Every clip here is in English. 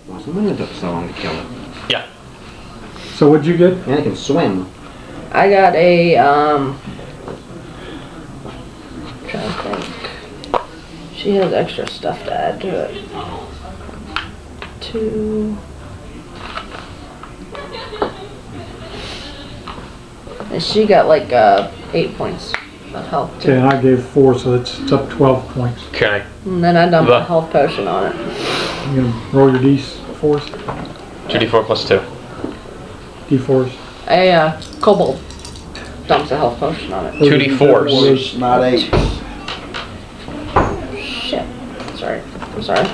Well, something that took so long to kill it. Yeah. So what'd you get? And it can swim. I got a, trying to think. She has extra stuff to add to it. 2. And she got like 8 points of health Okay, too. and I gave 4, so it's up 12 points. Okay. And then I dumped a health potion on it. You gonna roll your D4s? 2d4 plus 2. D4s. A kobold dumps a health potion on it. 2d4s. Not 8. Shit. Sorry. I'm sorry.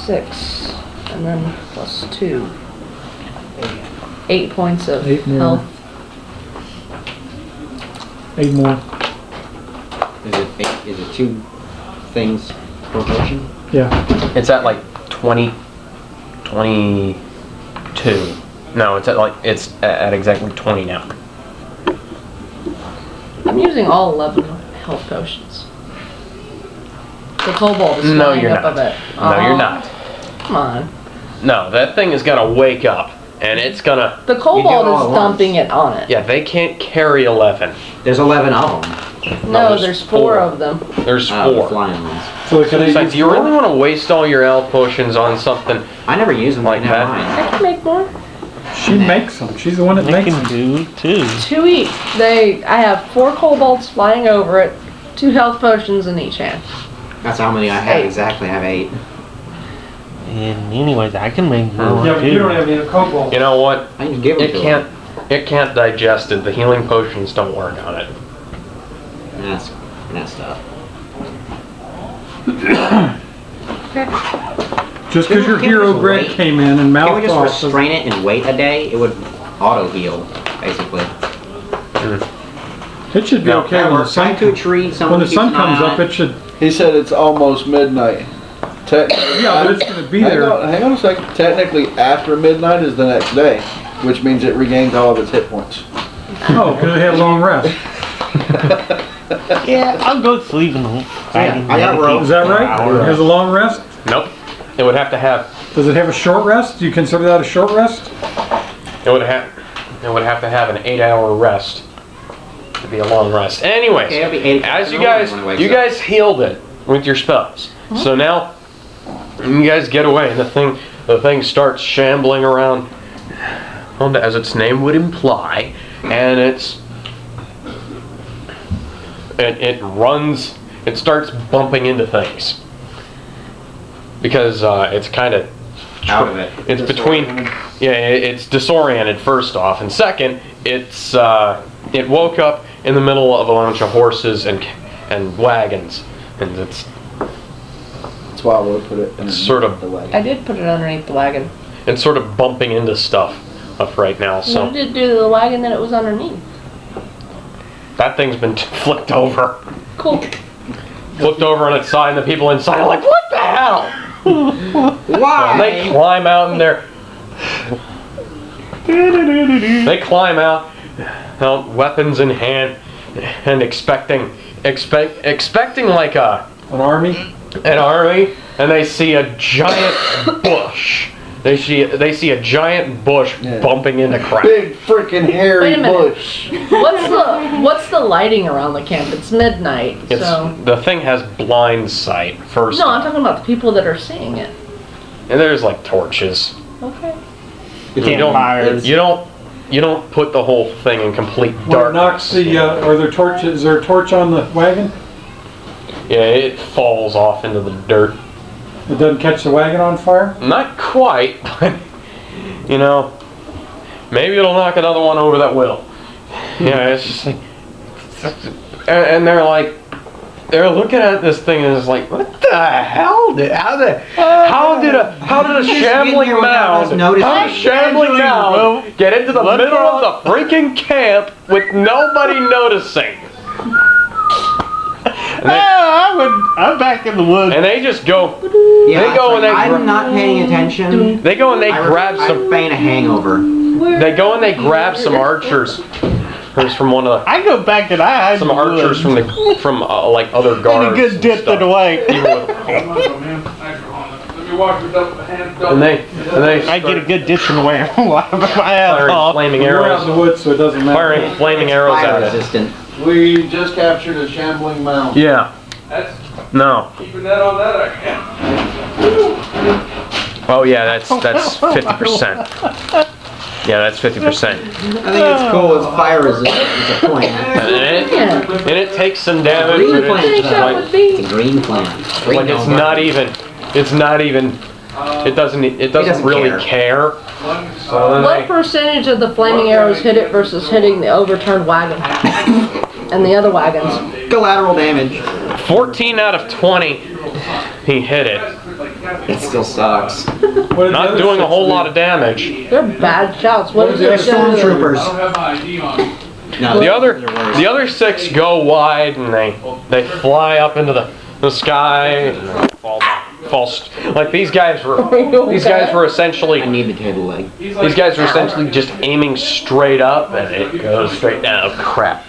6. And then plus 2. 8 points of 8 more. health. 8 more. Is it 2 things per potion? Yeah. It's at like 20, 22. No, it's at exactly 20 now. I'm using all 11 health potions. The kobold is No, flying you're up not. a bit. No, you're not. Come on. No, that thing is gonna wake up, and it's gonna. The kobold all is at once. dumping it on it. Yeah, they can't carry 11. There's 11 of them. No, there's there's 4 4. of them. There's The 4. flying ones. So can I It's like, use do you really want to waste all your health potions on something? I never use them. Like Like never that? mind. I can make more. She makes them. She's the one that They makes can them. do too. 2 each. I have 4 kobolds flying over it. 2 health potions in each hand. That's how many I have. 8. Exactly, I have 8. And anyways, I can make more Yeah, but too. you don't have any kobold. You know what? I can give them It to can't. It can't digest it. The healing potions don't work on it. them. That's messed up. Just because your Can we hero just Greg wait? came in and Can we mouthed just off. restrain it and wait a day? It would auto heal, basically. It should be No, okay That when the works. Tie sun to a tree. when Someone the keeps sun an eye comes on up. It should. He said it's almost midnight. Technically, Yeah, but it's gonna be hang there. hang on a second. Technically, after midnight is the next day, which means it regains all of its hit points. Oh, because it had a long rest. Yeah, I'll go sleep and Yeah, I got rope. Is that right? It has a long rest. Nope. It would have to have. Does it have a short rest? Do you consider that a short rest? It would have. It would have to have an 8-hour rest to be a long rest. Anyways, Okay, it'll be 8 o'clock as in you the morning guys, when it wakes you up. guys healed it with your spells. So now you guys get away, and the thing starts shambling around, as its name would imply, and it runs. It starts bumping into things because it's kind of Out of it. It's between, yeah, it's disoriented first off, and second, it woke up in the middle of a bunch of horses and wagons, and it's That's why I would put it in Sort of. the wagon. I did put it underneath the wagon. sort of bumping into stuff up right now. What So did it do to the wagon that it was underneath? that thing's been flipped over on its side, and the people inside are like, "What the hell?" Why? They climb out in there. They climb out, weapons in hand, and expecting like An army? an army, and they see a giant bush. They see a giant bush Yeah. bumping into crap. Big freaking Wait hairy a minute. bush. What's the lighting around the camp? It's midnight, so. The thing has blind sight first, No, I'm talking about the people that are seeing it. and there's like torches. Okay. Campfires. You don't put the whole thing in complete When it knocks darkness. the, are there torches? Is there a torch on the wagon? Yeah, it falls off into the dirt. It doesn't catch the wagon on fire? Not quite, but maybe it'll knock another one over that will. Yeah, it's just like, and they're looking at this thing and it's like, what the hell how did a shambling here without us mound, noticing. how did a shambling mound get into the middle of the freaking camp with nobody noticing? I'm back in the woods. And they just go, Yeah, they go and they I'm not paying attention. they go and they grab I some. feign a hangover. They go and they grab some archers, It was from one of I go back and I some archers from like other Need guards. a good and dip stuff. it away. And they I get a good distance away. Why am I firing off? flaming We're out arrows, in the woods, so it doesn't matter. firing flaming arrows Fire at it. resistant. We just captured a shambling mound. Yeah. That's No. keeping that on that, I can't. Oh yeah, that's 50%. Yeah, that's 50%. I think it's cool. It's fire resistant. It's a plant. And it takes some damage. Green But plant. it's just that like, would be. It's a green plant. Green like it's no not burn. even. It's not even. It doesn't doesn't really care. So then What they- percentage of the flaming arrows hit it versus hitting the overturned wagon and the other wagons? Collateral damage. 14 out of 20, he hit it. It still sucks. What did the Not other doing a six whole do? lot of damage. They're bad shots. What is They're it? stormtroopers. I don't have my ID on me. No, The other they're worse. the other 6 go wide and they fly up into the sky and they fall down. Like these guys were essentially I need the table leg. these guys were essentially just aiming straight up and it goes straight down. Oh, crap.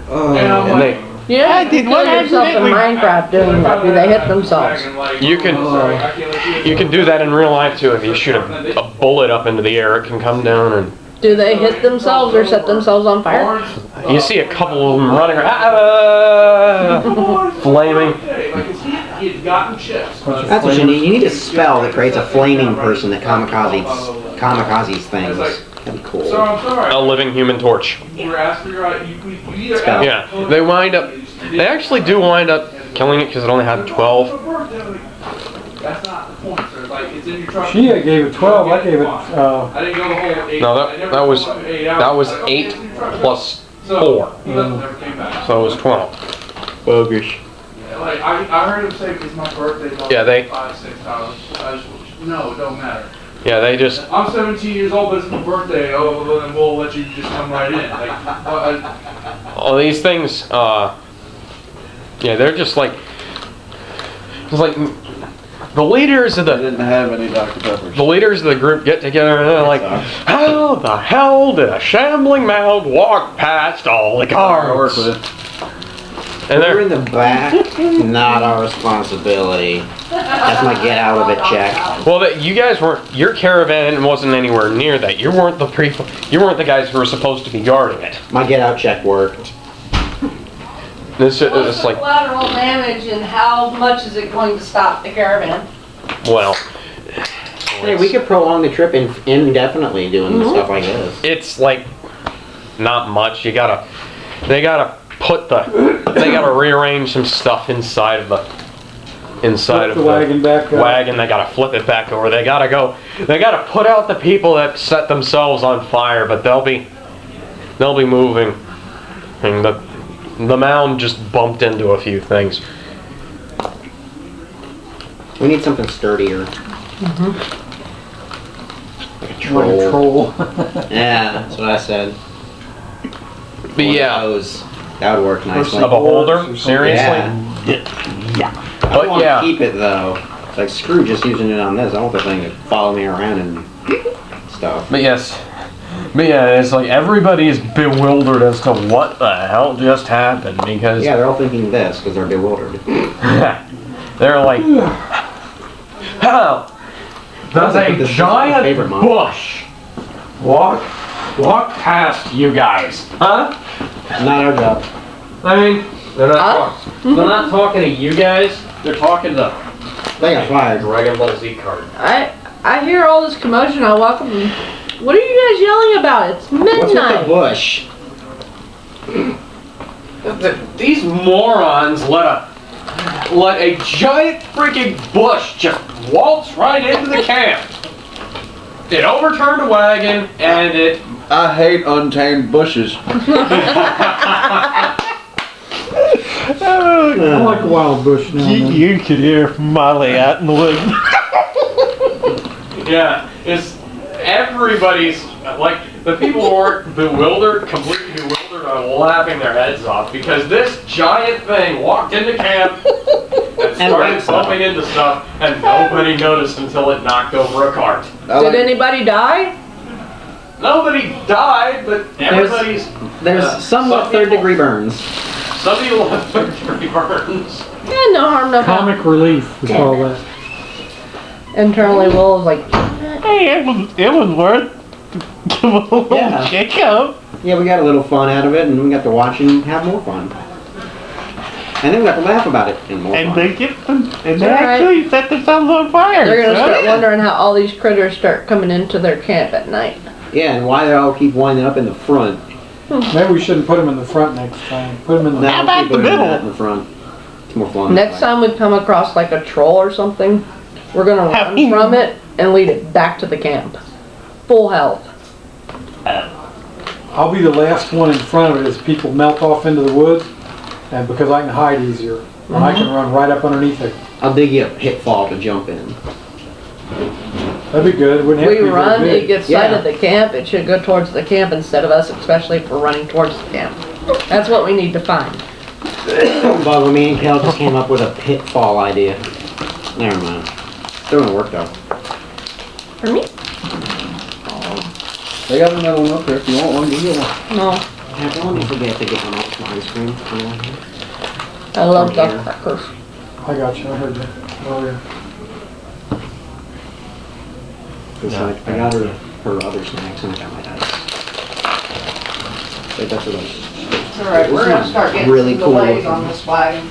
And they Yeah, I did yourself in Minecraft doing that. Do they hit themselves? You can do that in real life too. If you shoot a bullet up into the air, it can come down and Do they hit themselves or set themselves on fire? you see a couple of them running around, flaming. He had gotten chips. That's what you need. You need a spell that creates a flaming person that kamikazes things. That'd be cool. So I'm sorry. A living human torch. You were asked for your you either Spell. Yeah, they wind up. They actually do wind up killing it because it only had 12. That's not the point, sir. Like, it's in your truck. She gave it 12, I gave it, I didn't go the whole 8. No, I never that was go 8 hours. 8 plus So, 4, he never came back. so it was 12. Bogus. Like, I heard him say it's my birthday. Yeah, they- $5, $6. No, it don't matter. Yeah, they just. I'm 17 years old, but it's my birthday. Oh, well, then we'll let you just come right in. Like, All these things, yeah, they're just like, it's like the leaders of I the didn't have any Dr. Peppers. leaders of the group get together and they're like, how the hell did a shambling mound walk past all the I work guards? with it. And We're they're in the back. Not our responsibility. That's my get out of it check. well, that you guys weren't. Your caravan wasn't anywhere near that. You weren't the You weren't the guys who were supposed to be guarding it. My get out check worked. It's like, collateral damage and how much is it going to stop the caravan? well, Hey, we could prolong the trip indefinitely doing stuff like this. it's like not much. They gotta rearrange some stuff inside of the Flip the wagon back up. wagon. They gotta flip it back over. They gotta put out the people that set themselves on fire, but they'll be moving. And the mound just bumped into a few things. We need something sturdier. Like a Like troll. a troll. Yeah, that's what I said. But One of yeah, those. That would work nicely. of a holder, seriously. Yeah. I But want yeah. to keep it though. It's like screw just using it on this. I want the thing to follow me around and stuff. But yeah, it's like everybody is bewildered as to what the hell just happened because Yeah, they're all thinking this because they're bewildered. they're like, how does Put a this in my giant favorite month. bush walk past you guys? Huh? Not our job. I mean, they're not talking to you guys. They're talking to They got fired. Dragon Ball Z card. I hear all this commotion. I walk up and, what are you guys yelling about? It's What's with the midnight. bush? These morons let a giant freaking bush just waltz right into the camp. It overturned a wagon and it. I hate untamed bushes. I like a wild bush now. and then. You could hear Molly out in the woods. Yeah, it's everybody's like the people who are completely bewildered, are laughing their heads off because this giant thing walked into camp and started went stuff. bumping into stuff, and nobody noticed until it knocked over a cart. I Did like, anybody die? Nobody died, but everybody's. There's somewhat some third-degree burns. Some people have third-degree burns. Yeah, no harm, no foul. Comic relief, we call that. Internally, Will was like, Hey, it was worth give a little Yeah. kick up. Yeah, we got a little fun out of it, and we got to watch and have more fun. And then we got to laugh about it and more And fun. they get them, and they Alright. actually set themselves on fire. they're gonna so- start wondering how all these critters start coming into their camp at night. Yeah, and why they all keep winding up in the front. Maybe we shouldn't put them in the front next time. Put them in the... No, How about keep it the middle? in the front. It's more fun. Next time we come across like a troll or something, we're gonna Have run you- from it and lead it back to the camp. Full health. I'll be the last one in front of it as people melt off into the woods, and because I can hide easier. And I can run right up underneath it. I'll dig you a pitfall to jump in. That'd be good. Wouldn't have We to be very run, big. it gets Yeah. sight of the camp, it should go towards the camp instead of us, especially if we're running towards the camp. That's what we need to find. But me and Kel just came up with a pitfall idea. Never mind. Still gonna work though. For me? They got another one up there. If you want one, you get one. No. Yeah, don't let me forget to get one off my ice cream. I love From duck here. crackers. I got you. I heard you. Oh, yeah. I got her other snacks and I got my ice. But that's what I was. Alright, we're gonna start getting really some cool delays on this wagon.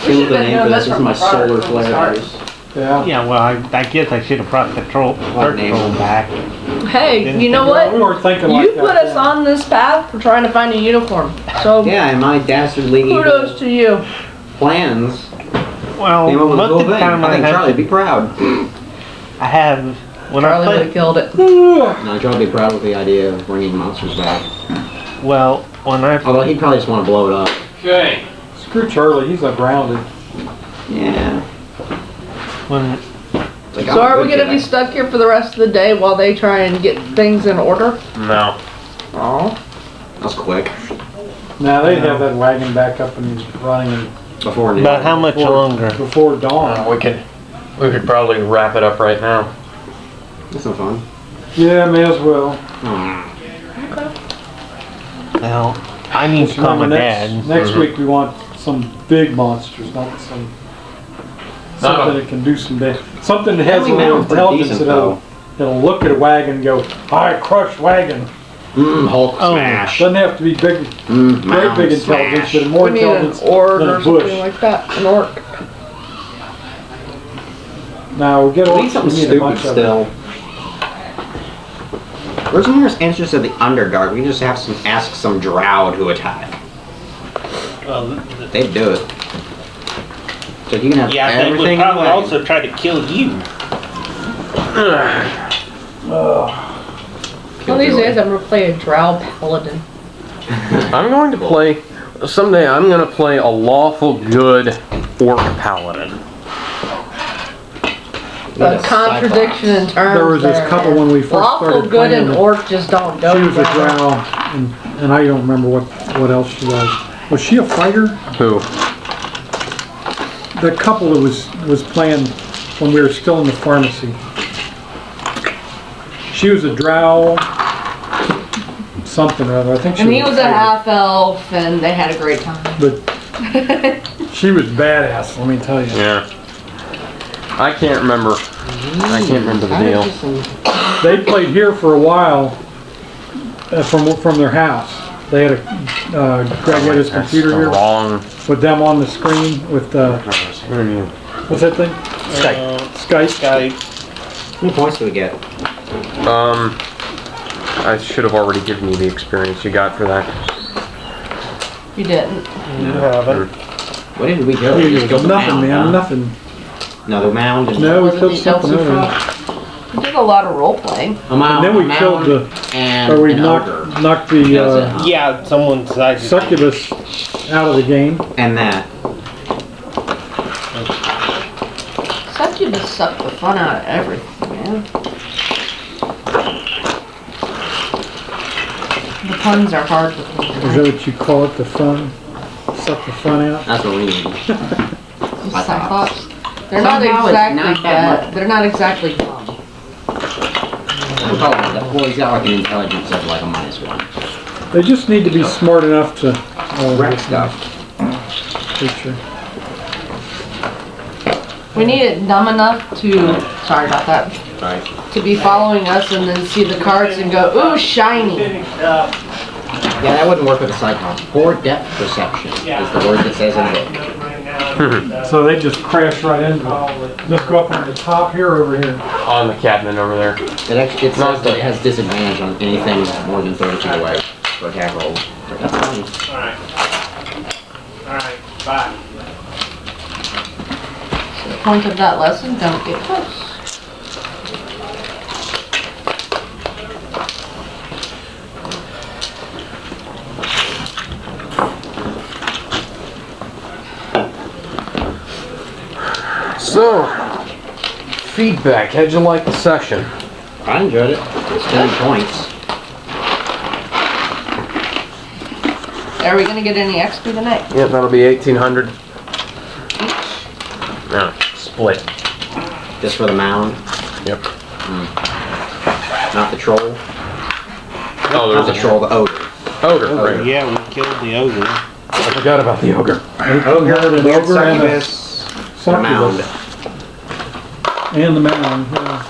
Came with the name for this. This is my solar flare ice. Yeah. Yeah, well, I guess I should have brought the troll, dirt name? troll back. Hey, you know We what? were thinking like You that. put us on this path for trying to find a uniform. So, Yeah, and my dastardly kudos evil to you. plans Well, came up with a most cool of the thing. time I I think have, Charlie'd be proud. I have, when I Charlie would have play, killed it. No, Charlie'd be proud with the idea of bringing monsters back. well, when I, Although he'd probably just want to blow it up. Okay. Screw Charlie. He's not grounded. Yeah. when, Like, So I'm a are we good gonna be guy. stuck here for the rest of the day while they try and get things in order? No. Oh. That was quick. Now they'd have that wagon back up and running Before noon. about how much before, longer? before dawn. We could probably wrap it up right now. That's no fun. Yeah, may as well. Well, I need to call my Remember, dad. next week we want some big monsters, not some something that can do some damage. Something that has a Yeah, we little mounted pretty intelligence decent, that'll look at a wagon and go, I crush wagon. Hulk Oh. smash. Doesn't have to be big, Mound great big intelligence, smash. but more We need an intelligence orc than or a something bush. like that. An orc. Now we get We all need something we need a stupid bunch of still. Where's some more answers of the Underdark? We can just have some ask some drow to attack. They'd do it. So you can have Yeah, they would everything. probably in the wagon. also try to kill you. One of these days I'm gonna play a drow paladin. I'm going to play, someday I'm going to play a lawful good orc paladin. A contradiction in terms. There was this couple man. when we first Lawful started good playing and it. orc just don't go She was a together. drow, and I don't remember what else she was. Was she a fighter? Who? The couple that was playing when we were still in the pharmacy. She was a drow, something or other. I think she And he was a fighter. half elf, and they had a great time. But she was badass, let me tell you. Yeah. I can't remember. I can't remember the deal. They played here for a while from their house. They had a Greg had his That's computer the here wrong. with them on the screen with what's that thing? Skype. Skype. How many points do we get? I should have already given you the experience you got for that. You didn't. You haven't. What did we kill? We just killed the Nothing, mound, man. huh? Nothing. No, the mound. And No, we Wasn't killed the something Elsie other. We did a lot of role playing. A mound, And then we a killed mound, and Or we an ogre. knocked the That was it, huh? Yeah, someone decided. succubus out of the game. And that. Succubus sucked the fun out of everything, man. The puns are hard to Is think. that what you call it? The fun? Suck the fun out? That's what we need. Cyclops. They're not Somehow it's exactly not that bad. much. They're not exactly dumb. Well, he's got like an intelligence of like a -1. They just need to be smart enough to Wreck stuff. Picture. We need it dumb enough to, sorry about that, Right. to be following us and then see the carts and go, ooh, shiny. Yeah, that wouldn't work with a Cyclops. Poor depth perception is the word that says in it. So they just crash right into it. Just go up on the top here, over here. On the cabinet over there. It actually it says that it has disadvantage on anything more than 30 feet away for attack rolls. But that's fine. Alright, bye. The point of that lesson, don't get close. So, feedback. How'd you like the session? I enjoyed it. It's 10 points. Are we gonna get any XP tonight? Yeah, that'll be 1,800. No, split. Just for the mound, Yep. not the troll. Oh, Not the troll, the ogre. ogre. Oh, Right. yeah, we killed the ogre. I forgot about the ogre. Ogre, an weird ogre and a succubus, and a mound. And the mound. Yeah.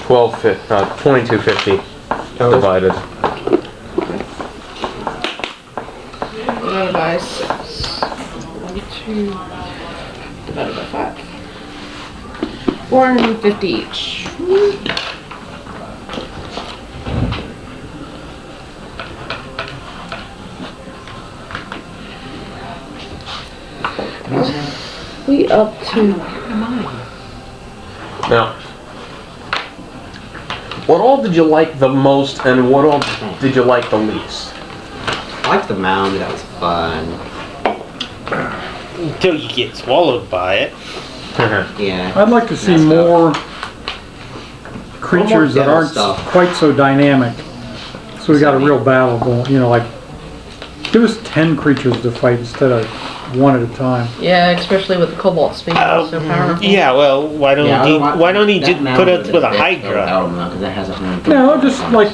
2250 divided. Divided by 6. 2 divided by 5. 450 each. We up to 9. Now, what all did you like the most, and what all did you like the least? I liked the mound, that was fun. Until you get swallowed by it. Yeah. I'd like to see Messed up. more creatures that devil aren't stuff. quite so dynamic. So we got a real battle going, you know, like, give us 10 creatures to fight instead of 1 at a time. Yeah, especially with the cobalt speed so powerful. Yeah, well, why don't he that just mound put would've us with a been best, though, Hydra? without him, though, 'cause that has 150 No, just points. like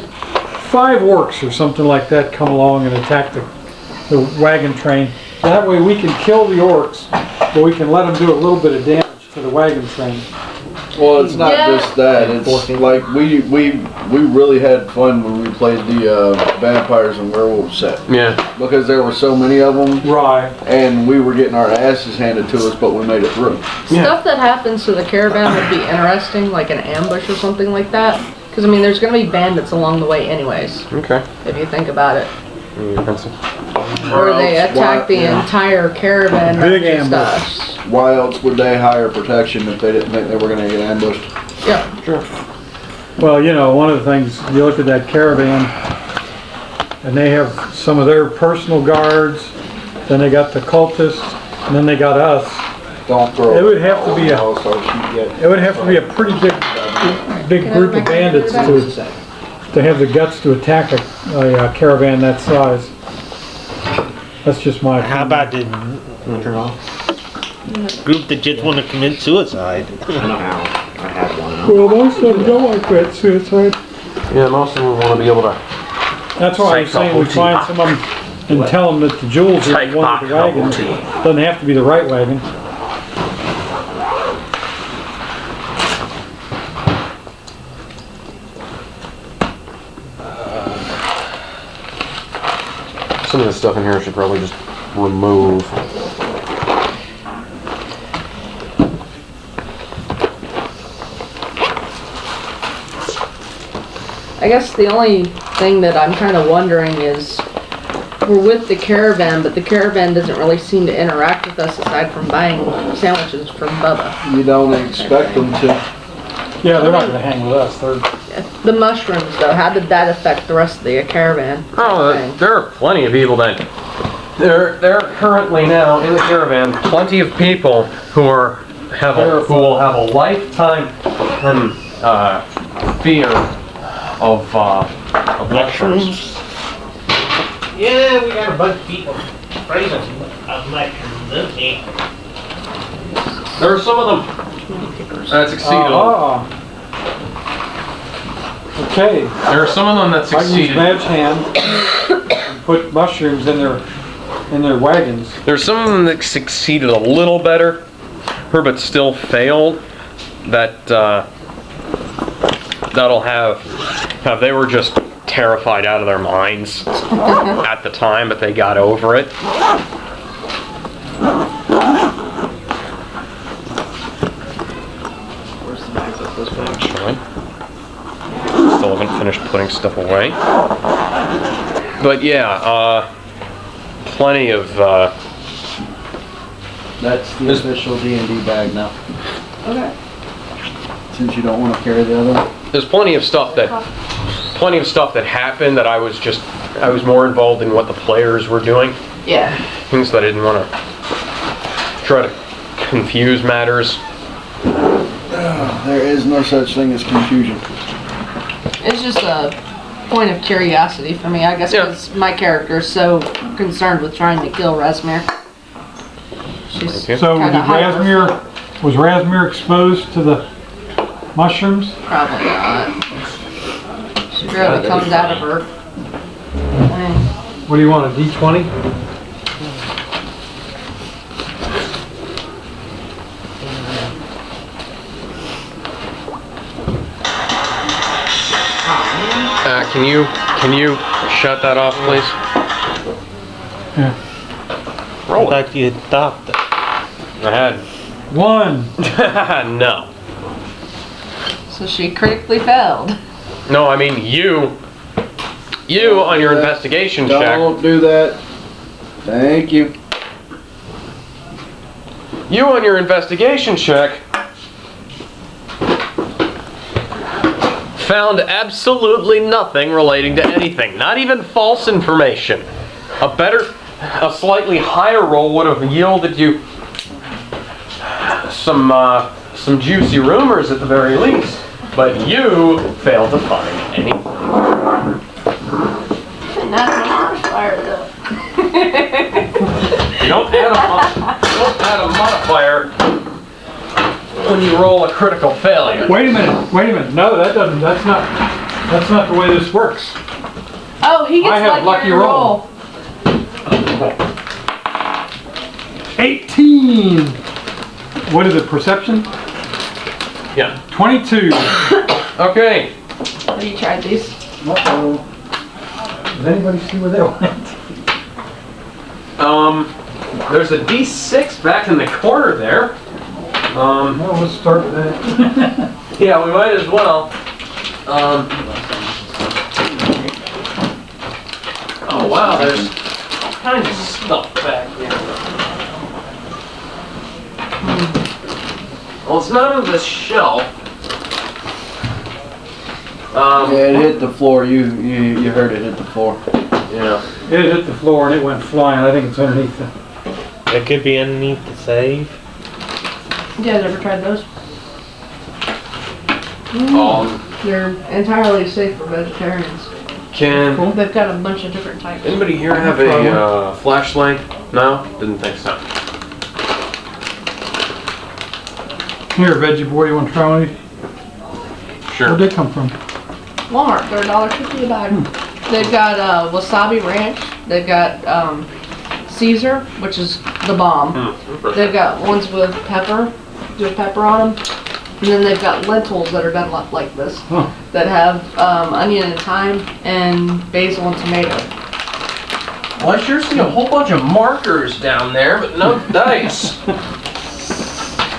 5 orcs or something like that come along and attack the wagon train. That way we can kill the orcs, but we can let them do a little bit of damage to the wagon train. Well, it's not Yeah. just that. It's like we really had fun when we played the vampires and werewolves set Yeah. because there were so many of them, Right. and we were getting our asses handed to us, but we made it through. Stuff that happens to the caravan would be interesting, like an ambush or something like that. Because, I mean, there's going to be bandits along the way anyways, Okay. if you think about it. Give me a pencil. Or they else, attack the yeah. entire caravan. Big not just ambush. us. Why else would they hire protection if they didn't think they were going to get ambushed? Yep. Well, you know, one of the things, you look at that caravan, and they have some of their personal guards, then they got the cultists, and then they got us. Don't throw. It would have to be a- Oh, so she get- It would have to be a pretty big group of bandits to have the guts to attack a caravan that size. That's just my How opinion. about the Wanna turn it off? group that just want to commit suicide? I don't know how. I had one out. Well, most of them don't like that suicide. Yeah, most of them want to be able to. That's why I was saying we find some of them and tell them that the jewels are the one with the wagon. Doesn't have to be the right wagon. Some of this stuff in here I should probably just remove. I guess the only thing that I'm kind of wondering is, we're with the caravan, but the caravan doesn't really seem to interact with us aside from buying sandwiches from Bubba. You don't expect them to. Yeah, they're not gonna hang with us. They're The mushrooms, though, how did that affect the rest of the caravan? Oh, there are plenty of people that. There are currently now in the caravan plenty of people who will have a lifetime fear of mushrooms. Yeah, we got a bunch of people afraid of mushrooms, okay? There are some of them candy kickers. That succeeded. Ah. Okay, There are some of them that I use succeeded. Madge Hand and put mushrooms in their wagons. There's some of them that succeeded a little better, but still failed. That'll have they were just terrified out of their minds at the time, but they got over it. Where's the bag that this bag? Actually, still haven't finished putting stuff away. But yeah, plenty of. That's the official D&D bag now. Okay. Since you don't want to carry the other one. There's plenty of stuff that happened that I was more involved in what the players were doing. Yeah. Things that I didn't want to try to confuse matters. There is no such thing as confusion. It's just a point of curiosity for me, I guess, Yeah. because my character is so concerned with trying to kill Rasmir. She's Okay. So kinda did hyper. was Rasmir exposed to the mushrooms? Probably not. She barely comes out of her thing. What do you want, a D20? Can you shut that off, please? Yeah. I Roll it. thought you had stopped it. I had. 1. No. So she critically failed. No, I mean you on your investigation check. Don't do that. Thank you. You on your investigation check found absolutely nothing relating to anything, not even false information. A slightly higher roll would have yielded you some juicy rumors at the very least, but you failed to find any. Not much fire though. You don't add a modifier when you roll a critical failure. Wait a minute. No, that's not the way this works. Oh, he gets I have lucky roll. 18. What is it, perception? Yeah. 22. Okay. Have you tried these? Uh-oh. Does anybody see where they went? There's a D6 back in the corner there. Well, let's start with that. Yeah, we might as well. Oh wow, there's all kinds of stuff back here. Well, it's not on this shelf. Yeah, it hit the floor. You heard it hit the floor. Yeah. It hit the floor and it went flying. I think it's underneath the... It could be underneath the save. You guys ever tried those? They're entirely safe for vegetarians. Can They've got a bunch of different types. anybody here have a flashlight? No? Didn't think so. Here, veggie boy, you want to try one? Sure. Where'd they come from? Walmart, they're $1.50 a bag. They've got wasabi ranch. They've got Caesar, which is the bomb. They've got ones with pepper on them. And then they've got lentils that are done like this. Huh. That have onion and thyme and basil and tomato. Well, I sure see a whole bunch of markers down there, but no dice.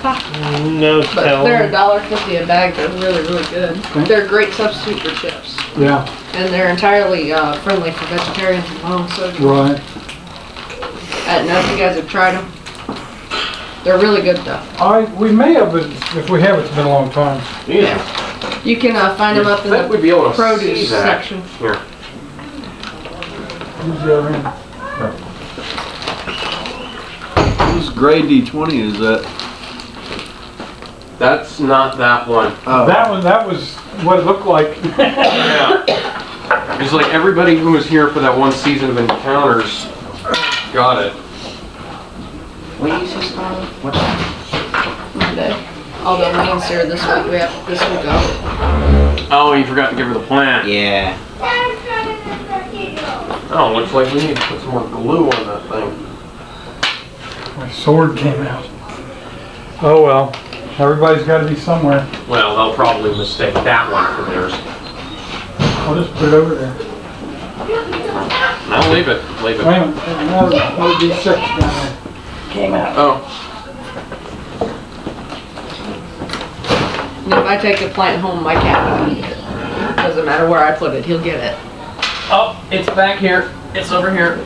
No But they're telling. $1.50 a bag. They're really, really good. Okay. They're a great substitute for chips. Yeah, And they're entirely friendly for vegetarians and homeschoolers. right. I don't know if you guys have tried them. They're really good though. We may have, but if we have, it's been a long time. Yeah. You can find them up in I think we'd be able the to produce see that. section. Here. Use the other hand. Whose gray D20 is that? That's not that one. Oh. That was what it looked like. Yeah. It's like everybody who was here for that one season of Encounters got it. We use this on What? Monday. Although Lane's here this week, we have this week off. Oh, you forgot to give her the plant. Yeah. Oh, looks like we need to put some more glue on that thing. My sword came out. Oh well, everybody's got to be somewhere. Well, they'll probably mistake that one for theirs. I'll just put it over there. No, leave it. Leave Wait a it. minute, another D6 down there. Came out. Oh. And if I take the plant home, my cat will eat it. Doesn't matter where I put it, he'll get it. Oh, it's back here. It's over here.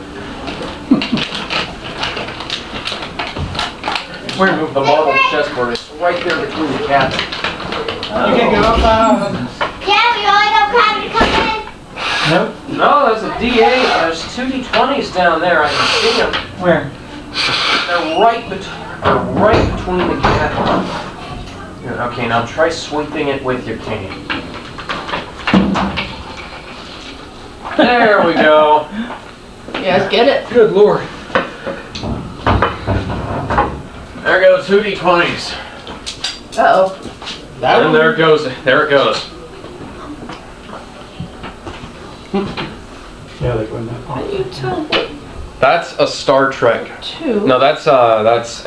We're gonna move the marble chessboard. It's right there between the cabinets. You can go up. Yeah, we only got time to come in. Nope. No, there's a D8. There's 2 D20s down there. I can see them. Where? They're right between the cabinets. Here, okay, now try sweeping it with your cane. There we go. You guys get it? Good Lord. There go 2 D20s. Uh-oh. And there it goes. There it goes. Yeah, they go in that. You tell what That's a Star Trek. two. No, that's a Just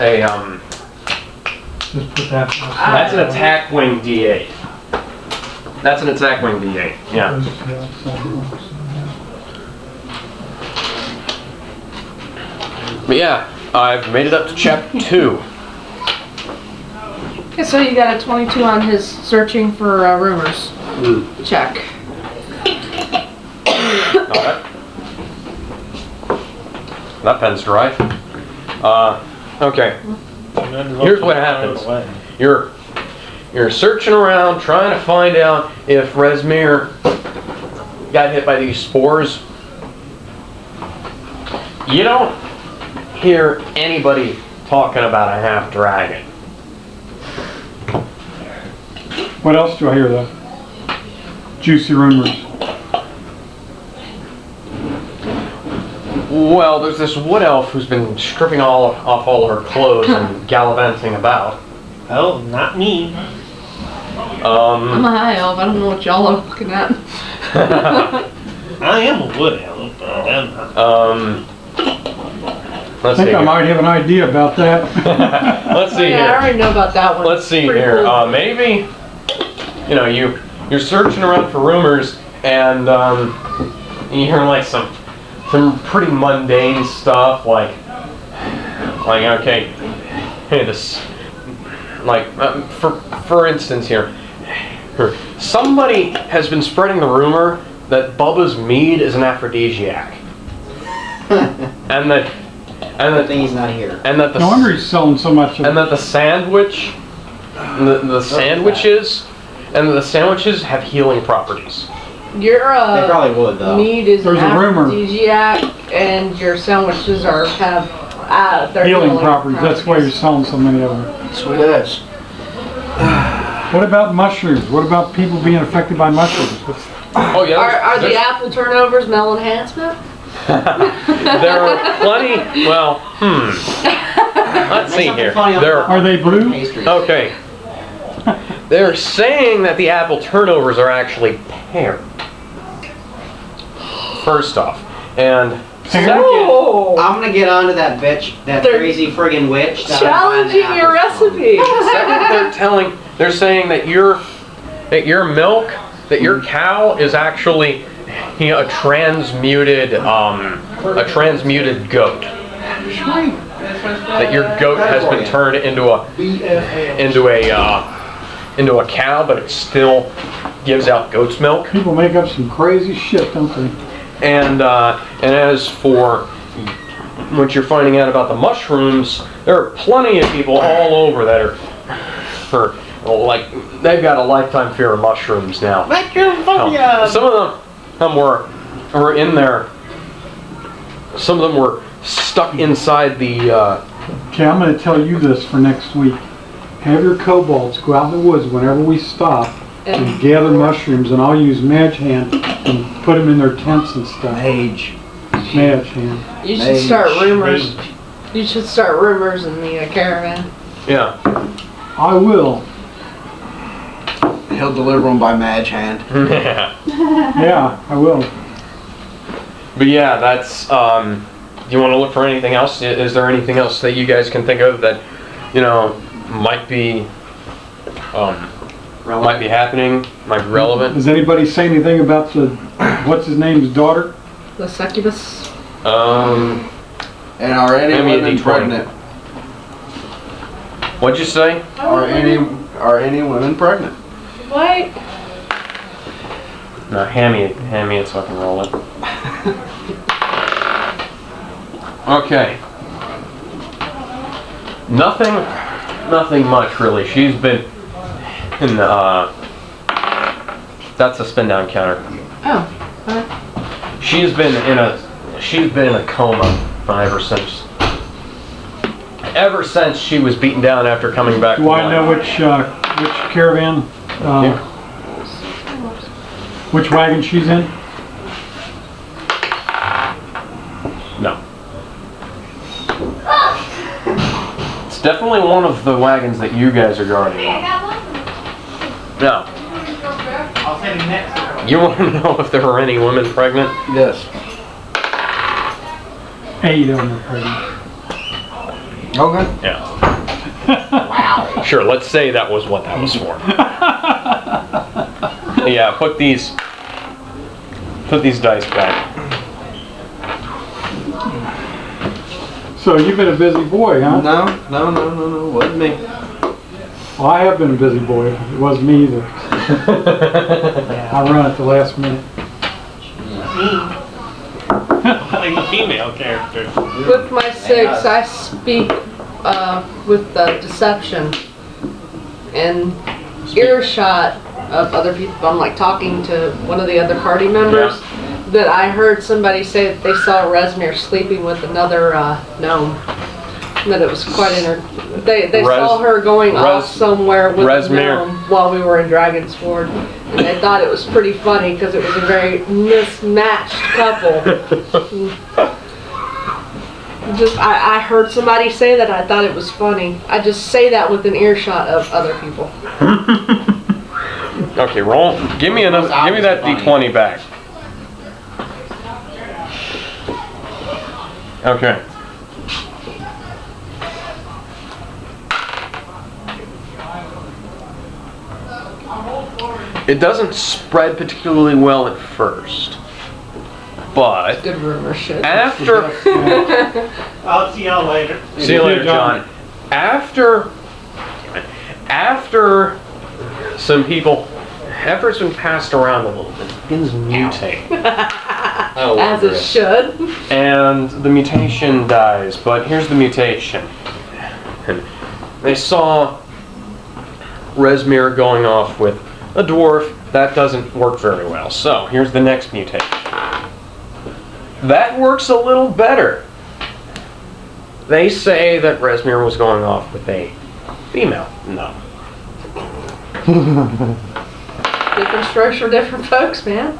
put that. that's an attack wing D8. That's an attack wing D8. Yeah. But yeah, I've made it up to chapter 2. Okay, so you got a 22 on his searching for rumors. Check. That pen's dry. Okay. Here's what happens. You're searching around trying to find out if Rezmir got hit by these spores. You don't hear anybody talking about a half dragon. What else do I hear though? Juicy rumors. Well, there's this wood elf who's been stripping off all her clothes and gallivanting about. Oh, not me. I'm a high elf. I don't know what y'all are looking at. I am a wood elf, but I'm not. I Let's think see I here. might have an idea about that. Let's see Yeah, I here. already know about that one. Let's see Pretty here. cool. Maybe, you're searching around for rumors, and you hear like some pretty mundane stuff, like okay, hey, this, like for instance here, somebody has been spreading the rumor that Bubba's mead is an aphrodisiac, and that Good thing he's not here. and that the No wonder he's selling so much of and it. that the sandwich, the sandwiches, and the sandwiches have healing properties. Your They probably would though. meat is There's an a rumor. aphrodisiac, and your sandwiches have their Healing properties. That's why you're selling so many of them. Sweet ass. What about mushrooms? What about people being affected by mushrooms? Oh yeah. Are the there's- apple turnovers mel enhancement? There are plenty. Well, let's see here. Are they blue? Pastries. Okay. They're saying that the apple turnovers are actually pear. First off, and second, Oh, I'm gonna get onto that bitch, that They're crazy friggin' witch. that I'm buying challenging your apples from. recipe. they're saying that your milk, that your cow is actually a transmuted goat. That your goat has been turned into a cow, but it still gives out goat's milk. People make up some crazy shit, don't they? And as for what you're finding out about the mushrooms, there are plenty of people all over that are they've got a lifetime fear of mushrooms now. Some of them were in there. Some of them were stuck inside the. Okay, I'm going to tell you this for next week. Have your kobolds go out in the woods whenever we stop and gather mushrooms, and I'll use Mage Hand and put them in their tents and stuff. Mage. Mage Hand. You should start rumors. You should start rumors in the caravan. Yeah. I will. he'll deliver them by Madge hand. Yeah. Yeah, I will. But yeah, that's, do you want to look for anything else? Is there anything else that you guys can think of that, you know, might be happening, might be relevant? Does anybody say anything about the, what's his name's daughter? The succubus. And are any Maybe a women D20. pregnant? What'd you say? Are any women pregnant? What? No, hand me it so I can roll it. Okay. Nothing much really. She's been in that's a spin down counter. Oh. She's been in a coma ever since she was beaten down after coming back. Do I know which caravan, which wagon she's in? No. It's definitely one of the wagons that you guys are guarding. No. I'll send him next. You want to know if there were any women pregnant? Yes. 8 of them are pregnant. Okay. Yeah. Wow. Sure, let's say that was what that was for. Yeah, put these dice back. So you've been a busy boy, huh? No. Wasn't me. Well, I have been a busy boy. It wasn't me either. I run at the last minute. Like the female character. With my 6, I speak with deception and earshot of other people. I'm like talking to one of the other party members. That I heard somebody say that they saw Resmir sleeping with another gnome. That it was quite they saw her going off somewhere with the gnome while we were in Dragon's Ford. And they thought it was pretty funny because it was a very mismatched couple. I heard somebody say that. I thought it was funny. I just say that with an earshot of other people. Okay, roll. Give me that D20 back. Okay. It doesn't spread particularly well at first, but Good rumor shit. after I'll see y'all later. see you later, John. After it's been passed around a little bit, it begins to mutate. As it should. And the mutation dies, but here's the mutation. And they saw Resmir going off with a dwarf. That doesn't work very well. So here's the next mutation. That works a little better. They say that Resmir was going off with a female. No. Different strokes for different folks, man.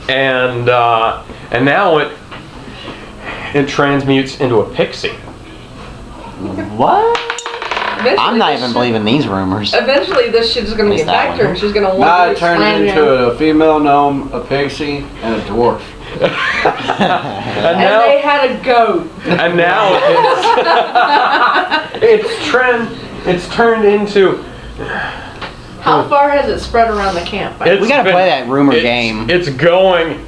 And now it transmutes into a pixie. What? Eventually I'm not this even shit- believing these rumors. Eventually, this shit's gonna At get least that back to her, one. and she's gonna Now want it to turns slam into down. a female gnome, a pixie, and a dwarf. And And now they had a goat. and now it's turned into. How far has it spread around the camp? We gotta play that rumor game. It's going,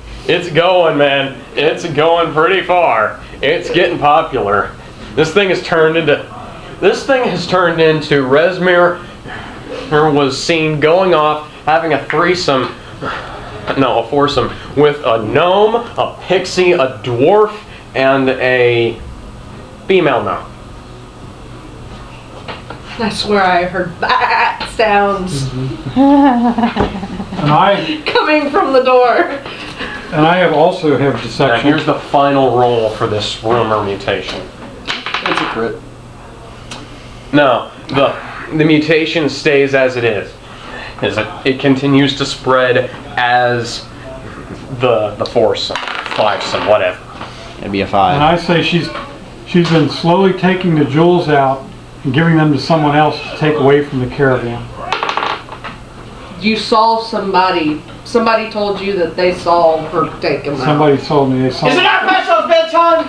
man. It's going pretty far. It's getting popular. This thing has turned into Resmir was seen going off, having a foursome with a gnome, a pixie, a dwarf, and a female gnome. That's where I heard bat sounds And I coming from the door. have also have And deception. here's the final roll for this rumor mutation. It's a crit. No, the mutation stays as it is. It continues to spread as the foursome, fivesome, whatever. It'd be a And 5. I say she's been slowly taking the jewels out and giving them to someone else to take away from the caravan. you saw somebody. Somebody told you that they saw her take him out. Somebody told me they saw. our special bedtime?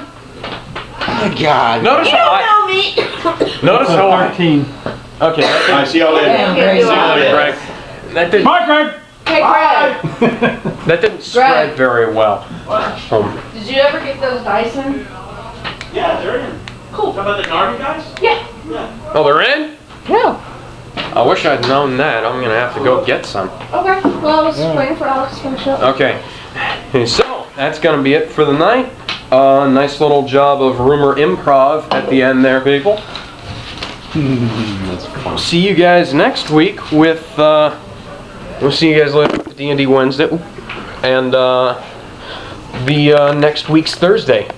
Oh my God. Notice how I. Notice how I. 13. Okay. I see y'all later. See you later, Greg. That didn't. Bye, Greg! Hey, Greg. That didn't spread very well. Did you ever get those Dyson? Yeah, they're in. Cool. How about the Garmin guys? Yeah. Oh, they're in? Yeah. I wish I'd known that. I'm gonna have to go get some. Okay. Well, I was waiting for Alex to finish up. Okay. So that's gonna be it for the night. Nice little job of rumor improv at the end there, people. That's fun. See you guys next week with. We'll see you guys later with D&D Wednesday, and the next week's Thursday.